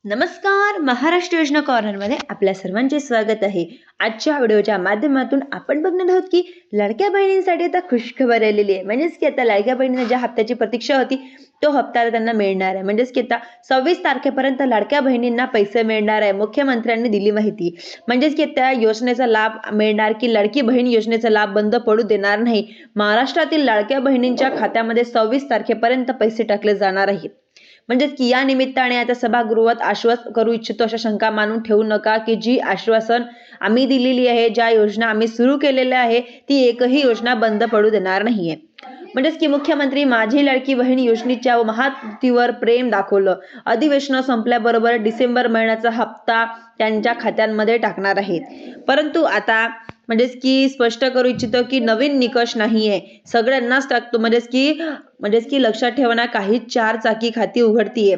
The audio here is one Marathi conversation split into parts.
नमस्कार. महाराष्ट्र योजना कॉर्नरमध्ये आपल्या सर्वांचे स्वागत आहे. आजच्या व्हिडिओच्या माध्यमातून आपण बघणार आहोत की लाडक्या बहिणींसाठी आता खुशखबर आलेली आहे. म्हणजेच की आता लाडक्या बहिणींना ज्या हप्त्याची प्रतीक्षा होती तो हप्ता त्यांना मिळणार आहे. म्हणजेच की आता 26 तारखेपर्यंत लाडक्या बहिणींना पैसे मिळणार आहे. मुख्यमंत्र्यांनी दिली माहिती. म्हणजेच की त्या योजनेचा लाभ मिळणार की लाडकी बहीण योजनेचा लाभ बंद पडू देणार नाही. महाराष्ट्रातील लाडक्या बहिणींच्या खात्यामध्ये 26 तारखेपर्यंत पैसे टाकले जाणार आहेत. म्हणजेच की या निमित्ताने आता सभागृहात आश्वासन करू इच्छितो अशा शंका मानून ठेवू नका की जी आश्वासन आम्ही दिलेली आहे, ज्या योजना आम्ही सुरू केलेल्या आहे ती एकही योजना बंद पडू देणार नाहीये. म्हणजेच की मुख्यमंत्री माझी लाडकी बहीण योजनेच्या महायुतीवर प्रेम दाखवलं. अधिवेशन संपल्याबरोबर डिसेंबर महिन्याचा हप्ता त्यांच्या खात्यांमध्ये टाकणार आहेत. परंतु आता म्हणजेच की स्पष्ट करू इच्छितो की नवीन निकष नाहीये, सगळ्यांनाच टाकतो. म्हणजेच की लक्षात ठेवा, काही 4 चाकी खाती उघडतीये.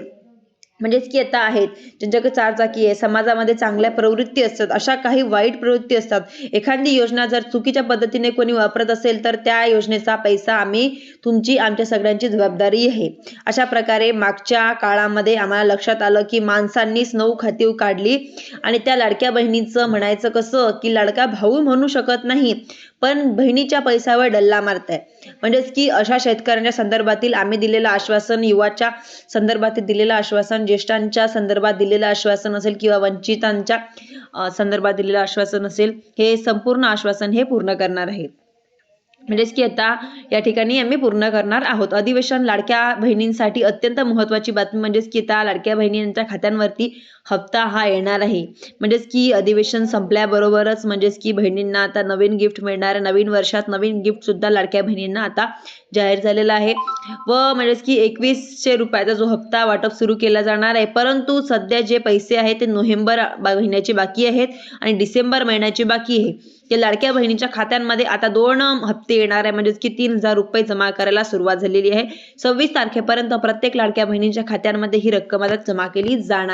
म्हणजेच की आता आहेत ज्यांच्याकडे 4 चाकी आहे, समाजामध्ये चांगल्या प्रवृत्ती असतात, अशा काही वाईट प्रवृत्ती असतात. एखादी योजना जर चुकीच्या पद्धतीने कोणी वापरत असेल तर त्या योजनेचा पैसा आमच्या सगळ्यांची जबाबदारी आहे. अशा प्रकारे मागच्या काळामध्ये आम्हाला लक्षात आलं की माणसांनीच 9 खाती काढली आणि त्या लाडक्या बहिणीचं म्हणायचं कसं की लाडका भाऊ म्हणू शकत नाही, पण बहिणीच्या पैशावर डल्ला मारताय. म्हणजेच की अशा शेतकऱ्यांच्या संदर्भातील आम्ही दिलेलं आश्वासन, युवाच्या संदर्भातील दिलेलं आश्वासन, ज्येष्ठांच्या संदर्भात दिलेलं आश्वासन असेल किंवा वंचितांच्या संदर्भात दिलेलं आश्वासन असेल, हे संपूर्ण आश्वासन हे पूर्ण करणार आहे. म्हणजेच की आता या ठिकाणी आम्ही पूर्ण करणार आहोत. अधिवेशन लाडक्या बहिणींसाठी अत्यंत महत्त्वाची बातमी. म्हणजेच की आता लाडक्या बहिणींच्या खात्यांवरती हप्ता हा येणार आहे. म्हणजेच की अधिवेशन संपल्याबरोबरच म्हणजेच की बहिणींना आता नवीन गिफ्ट मिळणार आहे. नवीन वर्षात नवीन गिफ्ट सुद्धा लाडक्या बहिणींना आता जाहीर झालेला आहे व म्हणजेच की 2100 रुपयाचा जो हप्ता वाटप सुरू केला जाणार आहे. परंतु सध्या जे पैसे आहेत ते नोव्हेंबर महिन्याचे बाकी आहेत आणि डिसेंबर महिन्याचे बाकी आहे. ते लाडक्या बहिणीच्या खात्यांमध्ये आता 2 हप्ते येणार आहे. म्हणजेच की 3000 रुपये जमा करायला सुरुवात झालेली आहे. 26 तारखेपर्यंत प्रत्येक लाडक्या बहिणीच्या खात्यांमध्ये ही रक्कम आता जमा केली जाणार.